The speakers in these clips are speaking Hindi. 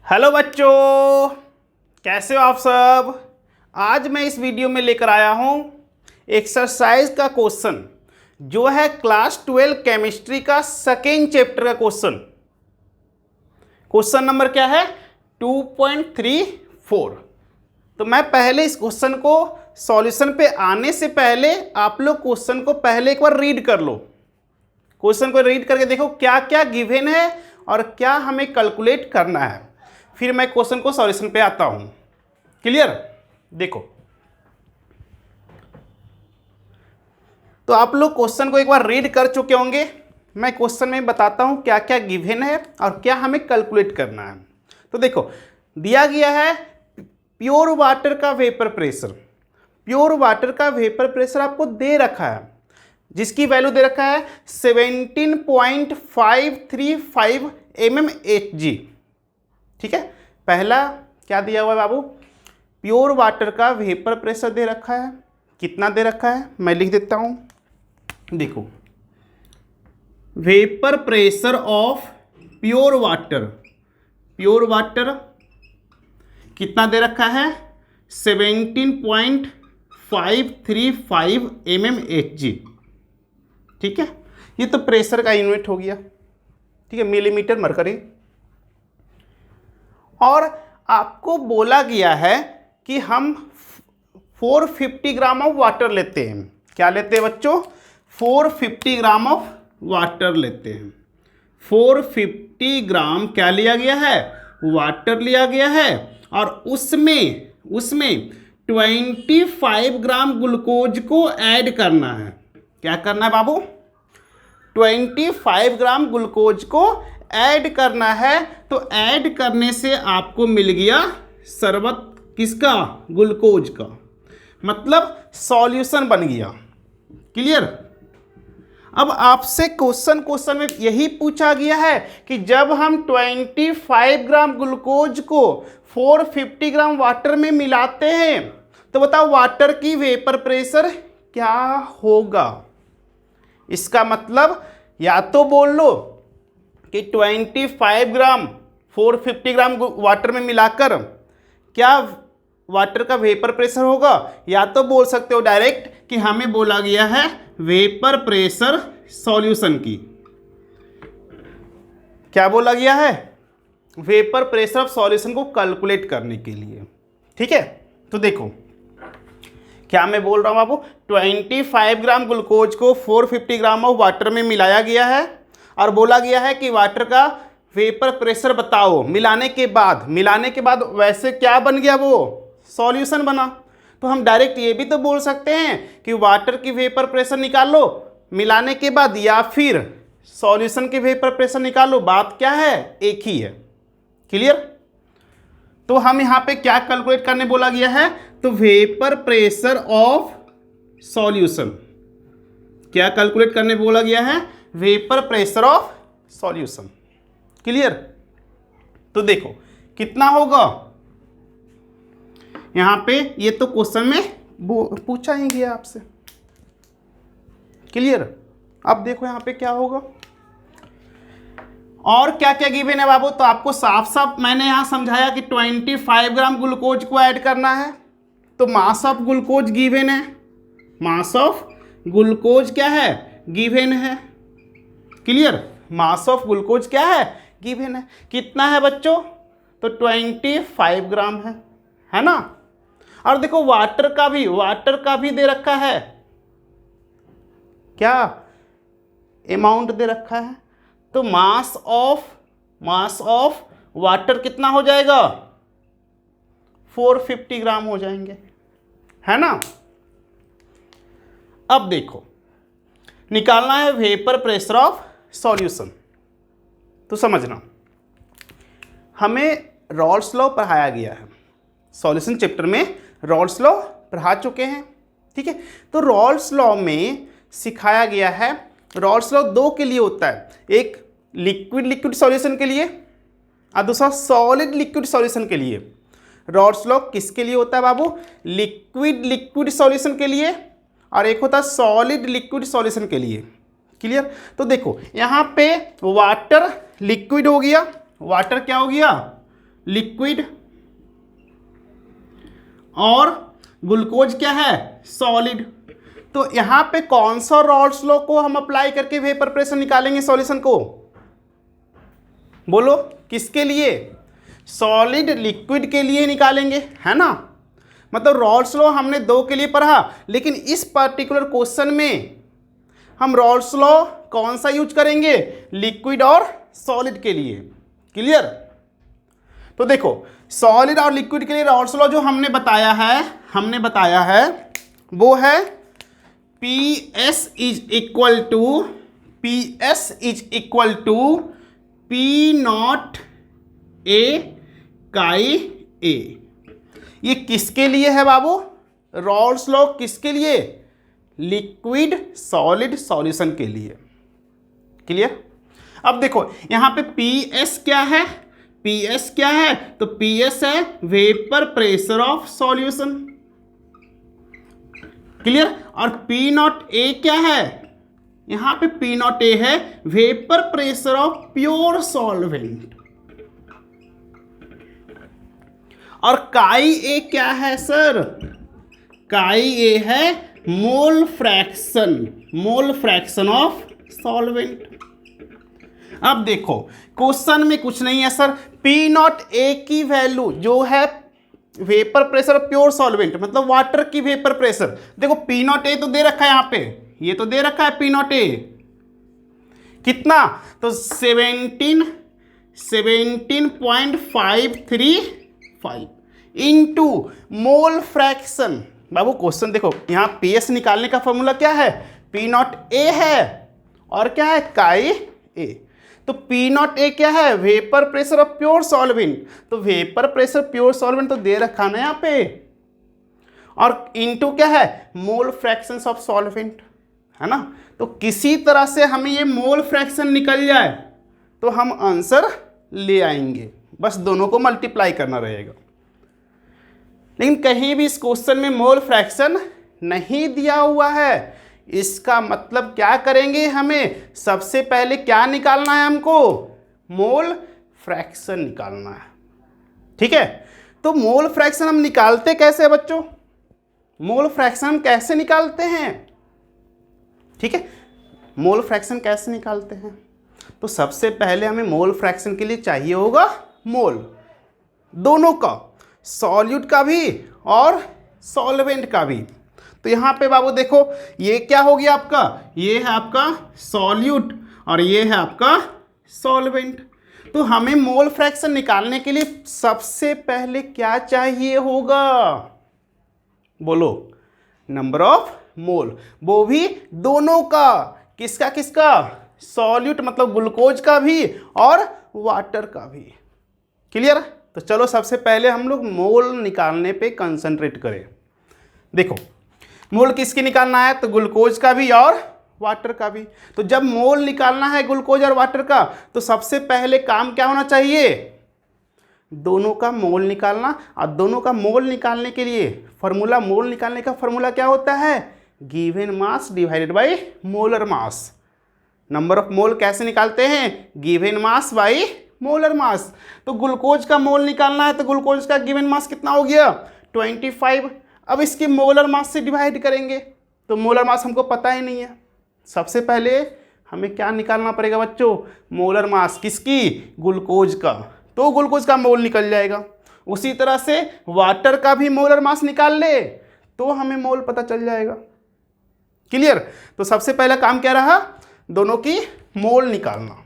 हेलो बच्चों, कैसे हो आप सब। आज मैं इस वीडियो में लेकर आया हूँ एक्सरसाइज का क्वेश्चन जो है क्लास 12 केमिस्ट्री का सेकेंड चैप्टर का क्वेश्चन। क्वेश्चन नंबर क्या है 2.34। तो मैं पहले इस क्वेश्चन को सॉल्यूशन पे आने से पहले आप लोग क्वेश्चन को पहले एक बार रीड कर लो। क्वेश्चन को रीड करके देखो क्या क्या गिवन है और क्या हमें कैलकुलेट करना है, फिर मैं क्वेश्चन को सॉल्यूशन पे आता हूं। क्लियर। देखो तो आप लोग क्वेश्चन को एक बार रीड कर चुके होंगे। मैं क्वेश्चन में बताता हूं क्या क्या गिवन है और क्या हमें कैलकुलेट करना है। तो देखो दिया गया है प्योर वाटर का वेपर प्रेशर। प्योर वाटर का वेपर प्रेशर आपको दे रखा है जिसकी वैल्यू दे रखा है 17.535 mmHg। ठीक है, पहला क्या दिया हुआ है बाबू, प्योर वाटर का वेपर प्रेशर दे रखा है। कितना दे रखा है मैं लिख देता हूं। देखो vapour pressure of pure water, pure water कितना दे रखा है 17.535 mmHg। ठीक है, ये तो प्रेशर का यूनिट हो गया। ठीक है, मिलीमीटर मरकरी। और आपको बोला गया है कि हम 450 ग्राम ऑफ वाटर लेते हैं। क्या लेते हैं बच्चों, 450 ग्राम ऑफ वाटर लेते हैं। 450 ग्राम क्या लिया गया है, वाटर लिया गया है। और उसमें 25 ग्राम ग्लूकोज को ऐड करना है। क्या करना है बाबू, 25 ग्राम ग्लूकोज को ऐड करना है। तो ऐड करने से आपको मिल गया शरबत किसका, ग्लूकोज का, मतलब सॉल्यूशन बन गया। क्लियर। अब आपसे क्वेश्चन में यही पूछा गया है कि जब हम 25 ग्राम ग्लूकोज को 450 ग्राम वाटर में मिलाते हैं तो बताओ वाटर की वेपर प्रेशर क्या होगा। इसका मतलब या तो बोल लो कि 25 ग्राम 450 ग्राम वाटर में मिलाकर क्या वाटर का वेपर प्रेशर होगा, या तो बोल सकते हो डायरेक्ट कि हमें बोला गया है वेपर प्रेशर सॉल्यूशन की। क्या बोला गया है, वेपर प्रेशर ऑफ सॉल्यूशन को कैलकुलेट करने के लिए। ठीक है, तो देखो क्या मैं बोल रहा हूं बाबू, 25 ग्राम ग्लूकोज को 450 ग्राम ऑफ वाटर में मिलाया गया है और बोला गया है कि वाटर का वेपर प्रेशर बताओ। मिलाने के बाद वैसे क्या बन गया, वो सॉल्यूशन बना। तो हम डायरेक्ट ये भी तो बोल सकते हैं कि वाटर की वेपर प्रेशर निकाल लो मिलाने के बाद, या फिर सॉल्यूशन की वेपर प्रेशर निकाल लो। बात क्या है, एक ही है। क्लियर। तो हम यहाँ पे क्या कैलकुलेट करने बोला गया है, तो वेपर प्रेशर ऑफ सॉल्यूशन। क्या कैलकुलेट करने बोला गया है, vapour pressure of solution. Clear. तो देखो कितना होगा यहां पे, ये तो क्वेश्चन में पूछा ही गया आपसे। क्लियर। अब देखो यहां पे क्या होगा और क्या क्या गिवन है बाबू। तो आपको साफ साफ मैंने यहां समझाया कि 25 ग्राम ग्लूकोज को ऐड करना है। तो मास ऑफ ग्लूकोज गिवन है, मास ऑफ ग्लूकोज क्या है, गिवन है। क्लियर। मास ऑफ ग्लूकोज क्या है, गिवन है। कितना है बच्चों, तो 25 ग्राम है ना। और देखो वाटर का भी दे रखा है, क्या अमाउंट दे रखा है। तो मास ऑफ वाटर कितना हो जाएगा, 450 ग्राम हो जाएंगे, है ना। अब देखो निकालना है वेपर प्रेशर ऑफ सॉल्यूशन। तो समझना, हमें रॉल्स लॉ पढ़ाया गया है, सॉल्यूशन चैप्टर में रॉल्स लॉ पढ़ा चुके हैं। ठीक है, तो रॉल्स लॉ में सिखाया गया है, रॉल्स लॉ दो के लिए होता है, एक लिक्विड सॉल्यूशन के लिए और दूसरा सॉलिड लिक्विड सॉल्यूशन के लिए। रॉल्स लॉ किसके लिए होता है बाबू, लिक्विड सॉल्यूशन के लिए, और एक होता है सॉलिड लिक्विड सॉल्यूशन के लिए। क्लियर। तो देखो यहाँ पे वाटर लिक्विड हो गया, वाटर क्या हो गया, लिक्विड और ग्लूकोज क्या है, सॉलिड। तो यहां पे कौन सा रॉल्स लॉ को हम अप्लाई करके वेपर प्रेशर निकालेंगे सॉल्यूशन को, बोलो किसके लिए, सॉलिड लिक्विड के लिए निकालेंगे, है ना। मतलब रॉल्स लॉ हमने दो के लिए पढ़ा, लेकिन इस पर्टिकुलर क्वेश्चन में हम रॉल्स लॉ कौन सा यूज करेंगे, लिक्विड और सॉलिड के लिए। क्लियर। तो देखो सॉलिड और लिक्विड के लिए रॉल्स लॉ जो हमने बताया है वो है PS is equal to P naught A काई A। ये किसके लिए है बाबू, रॉल्स लॉ किसके लिए, लिक्विड सॉलिड सॉल्यूशन के लिए। क्लियर। अब देखो यहां पे PS क्या है, तो PS है vapour pressure of solution. Clear. और P नॉट A क्या है, यहां पे P नॉट A है vapour pressure of pure solvent. और काई A क्या है सर, काई A है मोल फ्रैक्शन ऑफ सॉल्वेंट। अब देखो क्वेश्चन में कुछ नहीं है सर, P नॉट A की वैल्यू जो है वेपर प्रेशर प्योर सॉल्वेंट मतलब वाटर की वेपर प्रेशर, देखो P नॉट A तो दे रखा है यहां पे, ये तो दे रखा है P नॉट A कितना, तो 17.535 इंटू मोल फ्रैक्शन। बाबू क्वेश्चन देखो यहां PS निकालने का फॉर्मूला क्या है, P नॉट A है और क्या है काई A। तो P नॉट A क्या है, vapour pressure of pure solvent, तो वेपर प्रेशर प्योर सॉल्वेंट तो दे रखा ना यहाँ पे, और इनटू क्या है मोल फ्रैक्शंस ऑफ सॉल्वेंट, है ना। तो किसी तरह से हमें ये मोल फ्रैक्शन निकल जाए तो हम आंसर ले आएंगे, बस दोनों को मल्टीप्लाई करना रहेगा। लेकिन कहीं भी इस क्वेश्चन में मोल फ्रैक्शन नहीं दिया हुआ है, इसका मतलब क्या करेंगे, हमें सबसे पहले क्या निकालना है, हमको मोल फ्रैक्शन निकालना है। ठीक है। तो मोल फ्रैक्शन हम निकालते कैसे हैं बच्चों, मोल फ्रैक्शन हम कैसे निकालते हैं, ठीक है, मोल फ्रैक्शन कैसे निकालते हैं। तो सबसे पहले हमें मोल फ्रैक्शन के लिए चाहिए होगा मोल, दोनों का, सॉल्यूट का भी और सॉल्वेंट का भी। तो यहाँ पे बाबू देखो ये क्या हो गया आपका, ये है आपका सॉल्यूट और ये है आपका सॉल्वेंट। तो हमें मोल फ्रैक्शन निकालने के लिए सबसे पहले क्या चाहिए होगा, बोलो नंबर ऑफ मोल, वो भी दोनों का, किसका किसका, सॉल्यूट मतलब ग्लूकोज का भी और वाटर का भी। क्लियर। तो चलो सबसे पहले हम लोग मोल निकालने पे कंसंट्रेट करें। देखो मोल किसकी निकालना है, तो ग्लूकोज का भी और वाटर का भी। तो जब मोल निकालना है ग्लूकोज और वाटर का तो सबसे पहले काम क्या होना चाहिए, दोनों का मोल निकालना। और दोनों का मोल निकालने के लिए फॉर्मूला, मोल निकालने का फॉर्मूला क्या होता है, given mass divided by molar mass. Number of मोल कैसे निकालते हैं, given mass by molar mass. तो ग्लूकोज का मोल निकालना है तो ग्लूकोज का गिवन मास कितना हो गया 25। अब इसके मोलर मास से डिवाइड करेंगे, तो मोलर मास हमको पता ही नहीं है। सबसे पहले हमें क्या निकालना पड़ेगा बच्चों, मोलर मास किसकी, ग्लूकोज का, तो ग्लूकोज का मोल निकल जाएगा। उसी तरह से वाटर का भी मोलर मास निकाल ले तो हमें मोल पता चल जाएगा। क्लियर। तो सबसे पहला काम क्या रहा, दोनों की मोल निकालना।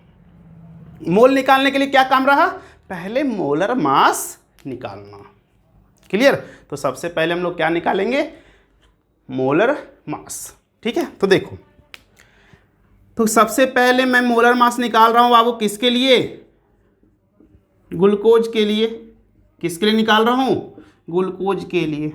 मोल निकालने के लिए क्या काम रहा, पहले मोलर मास निकालना। क्लियर। तो सबसे पहले हम लोग क्या निकालेंगे, मोलर मास। ठीक है। तो देखो, तो सबसे पहले मैं मोलर मास निकाल रहा हूं बाबू, किसके लिए, ग्लूकोज के लिए। किसके लिए निकाल रहा हूं, ग्लूकोज के लिए।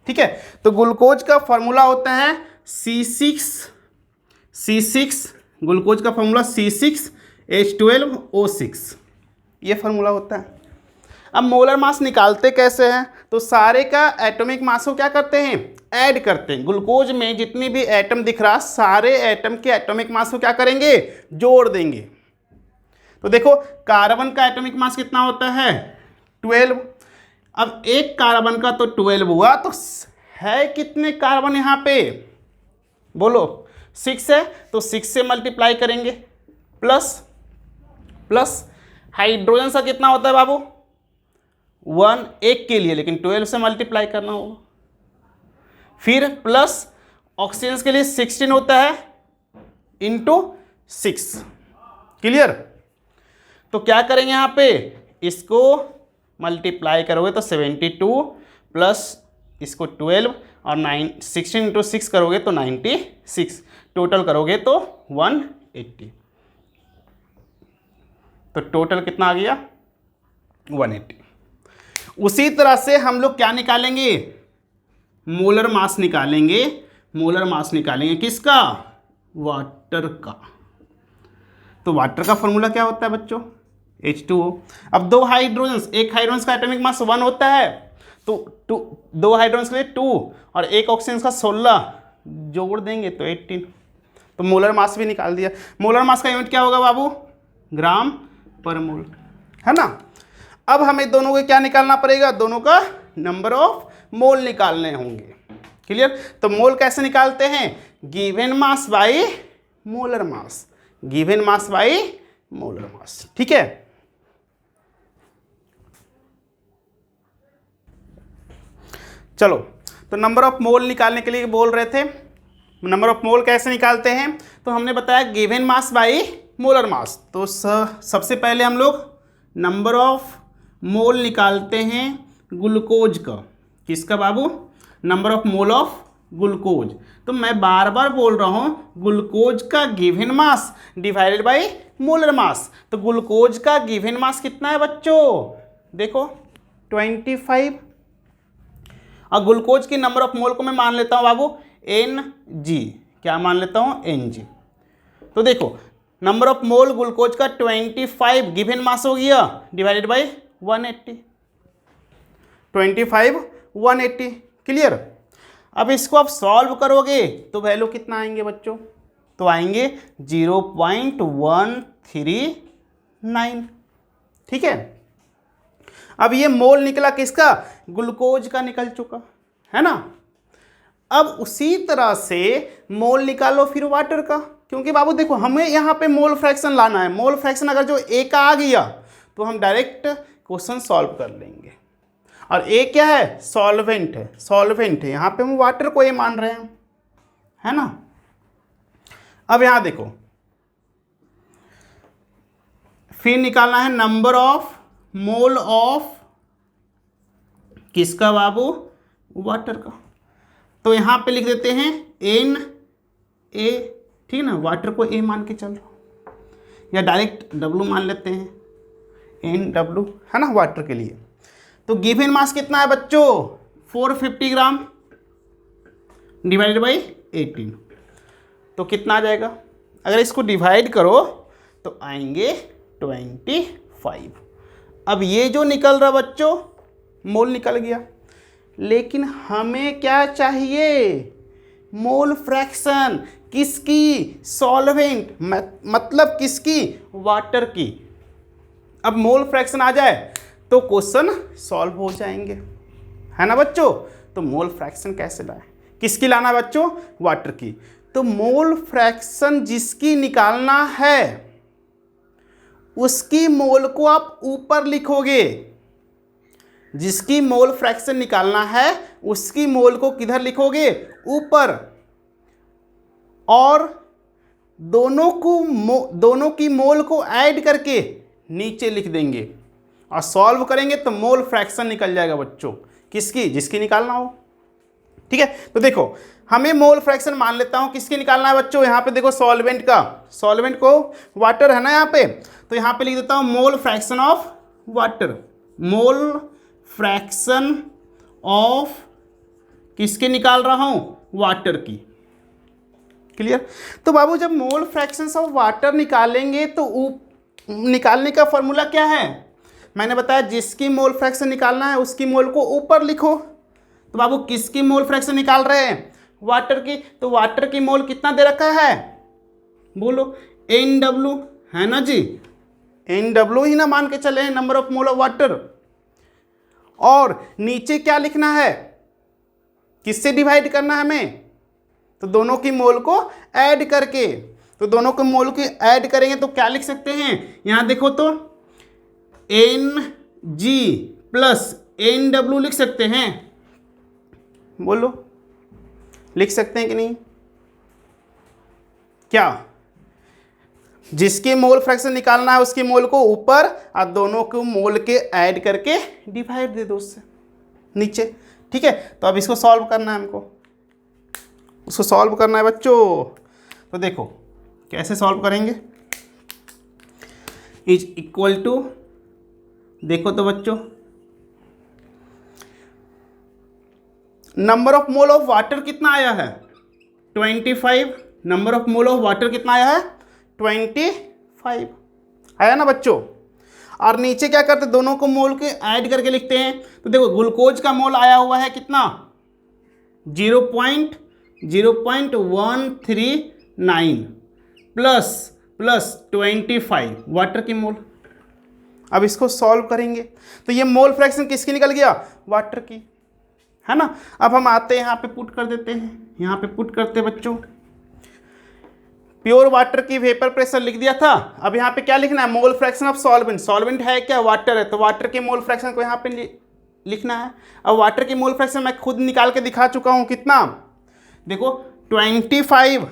ठीक है। तो ग्लूकोज का फॉर्मूला होता है C6, ग्लूकोज का फॉर्मूला C6H12O6, ये फॉर्मूला होता है। अब मोलर मास निकालते कैसे हैं, तो सारे का एटॉमिक मास को क्या करते हैं, ऐड करते हैं। ग्लूकोज में जितनी भी एटम दिख रहा, सारे एटम के एटॉमिक मास को क्या करेंगे, जोड़ देंगे। तो देखो कार्बन का एटॉमिक मास कितना होता है 12। अब एक कार्बन का तो 12 हुआ, तो है कितने कार्बन यहाँ पे बोलो? 6 है, तो 6 से मल्टीप्लाई करेंगे, प्लस प्लस हाइड्रोजन का कितना होता है बाबू? 1 एक के लिए, लेकिन 12 से मल्टीप्लाई करना होगा। फिर प्लस ऑक्सीजन के लिए 16 होता है इंटू 6। क्लियर? तो क्या करेंगे यहाँ पे, इसको मल्टीप्लाई करोगे तो 72 प्लस इसको 12 और 16 इंटू 6 करोगे तो 96, टोटल करोगे तो 180। तो टोटल कितना आ गया? 180। उसी तरह से हम लोग क्या निकालेंगे? मोलर मास निकालेंगे। मोलर मास निकालेंगे किसका? वाटर का। तो वाटर का फॉर्मूला क्या होता है बच्चों? H2O। अब दो हाइड्रोजन, एक हाइड्रोजन का एटॉमिक मास 1 होता है, तो दो हाइड्रोजन के लिए 2 और एक ऑक्सीजन का 16 जोड़ देंगे तो 18। तो मोलर मास भी निकाल दिया। मोलर मास का यूनिट क्या होगा बाबू? ग्राम पर मोल, है ना। अब हमें दोनों को क्या निकालना पड़ेगा? दोनों का नंबर ऑफ मोल निकालने होंगे। क्लियर? तो मोल कैसे निकालते हैं? Given mass by molar mass, given mass by molar मास। ठीक है, चलो। तो नंबर ऑफ मोल निकालने के लिए बोल रहे थे, नंबर ऑफ मोल कैसे निकालते हैं? तो हमने बताया given mass by molar mass. तो सबसे पहले हम लोग नंबर ऑफ मोल निकालते हैं ग्लूकोज का। किसका बाबू? Number of mole of glucose. तो मैं बार बार बोल रहा हूँ, ग्लूकोज का given mass divided by molar mass. तो ग्लूकोज का गिवन मास कितना है बच्चों? देखो 25। और ग्लूकोज की नंबर ऑफ मोल को मैं मान लेता हूँ बाबू Ng। क्या मान लेता हूँ? Ng। तो देखो नंबर ऑफ मोल ग्लूकोज का 25 गिवन मास हो गया डिवाइडेड बाई 180, 25 180। क्लियर? अब इसको आप सॉल्व करोगे तो वैल्यू कितना आएंगे बच्चों? तो आएंगे 0.139। ठीक है, अब ये मोल निकला किसका? ग्लूकोज का निकल चुका है ना। अब उसी तरह से मोल निकालो फिर वाटर का, क्योंकि बाबू देखो हमें यहाँ पे मोल फ्रैक्शन लाना है। मोल फ्रैक्शन अगर जो ए का आ गया तो हम डायरेक्ट क्वेश्चन सॉल्व कर लेंगे। और ए क्या है? सॉल्वेंट है, सॉल्वेंट है। यहाँ पे हम वाटर को ए मान रहे हैं, है ना। अब यहाँ देखो फिर निकालना है नंबर ऑफ मोल ऑफ किसका बाबू? वाटर का। तो यहाँ पे लिख देते हैं एन ए, ठीक ना, वाटर को ए मान के चल रहा हूँ, या डायरेक्ट डब्लू मान लेते हैं, एन डब्लू, है ना, वाटर के लिए। तो गिवन मास कितना है बच्चों? 450 ग्राम डिवाइडेड बाई 18। तो कितना आ जाएगा? अगर इसको डिवाइड करो तो आएंगे 25। अब ये जो निकल रहा बच्चों मोल निकल गया, लेकिन हमें क्या चाहिए? Mole fraction. किसकी? सॉल्वेंट, मतलब किसकी? वाटर की। अब मोल फ्रैक्शन आ जाए तो क्वेश्चन सॉल्व हो जाएंगे, है ना बच्चों। तो मोल फ्रैक्शन कैसे लाए? किसकी लाना है बच्चों? वाटर की। तो मोल फ्रैक्शन जिसकी निकालना है उसकी मोल को आप ऊपर लिखोगे। जिसकी मोल फ्रैक्शन निकालना है उसकी मोल को किधर लिखोगे? ऊपर। और दोनों की मोल को ऐड करके नीचे लिख देंगे और सॉल्व करेंगे तो मोल फ्रैक्शन निकल जाएगा बच्चों। किसकी? जिसकी निकालना हो। ठीक है, तो देखो हमें मोल फ्रैक्शन मान लेता हूं किसकी निकालना है बच्चों। यहाँ पे देखो सॉल्वेंट का, सॉल्वेंट को वाटर है ना यहाँ पे, तो यहाँ पे लिख देता हूँ mole fraction of water. Mole fraction of किसके निकाल रहा हूँ? वाटर की। क्लियर? तो बाबू जब मोल फ्रैक्शन ऑफ वाटर निकालेंगे तो निकालने का फॉर्मूला क्या है? मैंने बताया जिसकी मोल फ्रैक्शन निकालना है उसकी मोल को ऊपर लिखो। तो बाबू किसकी मोल फ्रैक्शन निकाल रहे हैं? वाटर की। तो वाटर की मोल कितना दे रखा है? बोलो NW, है ना जी। NW ही ना मान के चले हैं number of mole of water. और नीचे क्या लिखना है, किससे डिवाइड करना है हमें, तो दोनों की मोल को ऐड करके। तो दोनों के मोल को ऐड करेंगे तो क्या लिख सकते हैं, यहां देखो तो Ng प्लस NW लिख सकते हैं, बोलो लिख सकते हैं कि नहीं, क्या जिसकी मोल फ्रैक्शन निकालना है उसकी मोल को ऊपर और दोनों को मोल के ऐड करके डिवाइड दे दो उससे नीचे। ठीक है, तो अब इसको सॉल्व करना है हमको, उसको सॉल्व करना है बच्चों। तो देखो कैसे सॉल्व करेंगे, इज इक्वल टू, देखो तो बच्चों, number of mole of water कितना आया है 25, number of mole of water कितना आया है 25 आया ना बच्चों। और नीचे क्या करते, दोनों को मोल के ऐड करके लिखते हैं। तो देखो ग्लूकोज का मोल आया हुआ है कितना 0.0139 प्लस 25 वाटर की मोल। अब इसको सॉल्व करेंगे तो ये मोल फ्रैक्शन किसकी निकल गया, वाटर की, है ना। अब हम आते हैं यहाँ पे पुट कर देते हैं, यहाँ पे पुट करते हैं बच्चों, प्योर वाटर की वेपर प्रेशर लिख दिया था। अब यहाँ पे क्या लिखना है, mole fraction of solvent, solvent है क्या, वाटर है, तो वाटर के मोल फ्रैक्शन को यहाँ पे लिखना है। अब वाटर की मोल फ्रैक्शन मैं खुद निकाल के दिखा चुका हूँ, कितना देखो 25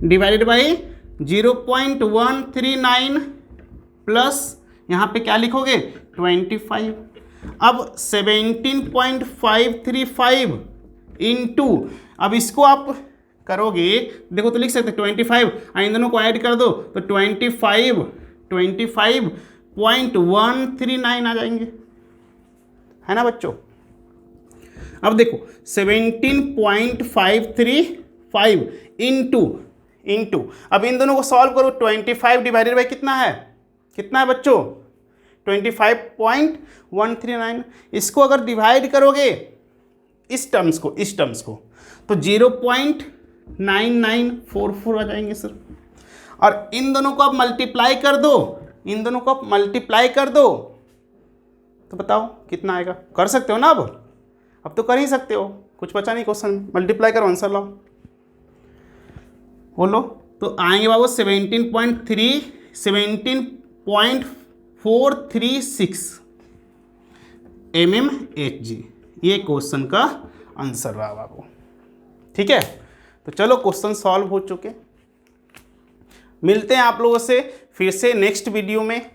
डिवाइडेड बाई 0.139 प्लस यहाँ पे क्या लिखोगे 25। अब 17.535 इंटू, अब इसको आप करोगे देखो तो लिख सकते 25, इन दोनों को ऐड कर दो तो 25.139 आ जाएंगे, है ना बच्चों। अब देखो 17.535 इंटू, अब इन दोनों को सॉल्व करो, 25 डिवाइडेड बाई कितना है बच्चों 25.139। इसको अगर डिवाइड करोगे इस टर्म्स को तो 0.9944 आ जाएंगे सर। और इन दोनों को आप मल्टीप्लाई कर दो, तो बताओ कितना आएगा, कर सकते हो ना, अब तो कर ही सकते हो, कुछ बचा नहीं क्वेश्चन, मल्टीप्लाई करो आंसर लाओ, बोलो तो आएंगे बाबू 17.436 mmHg, ये क्वेश्चन का आंसर रहा बाबू। ठीक है, तो चलो क्वेश्चन सॉल्व हो चुके, मिलते हैं आप लोगों से फिर से नेक्स्ट वीडियो में।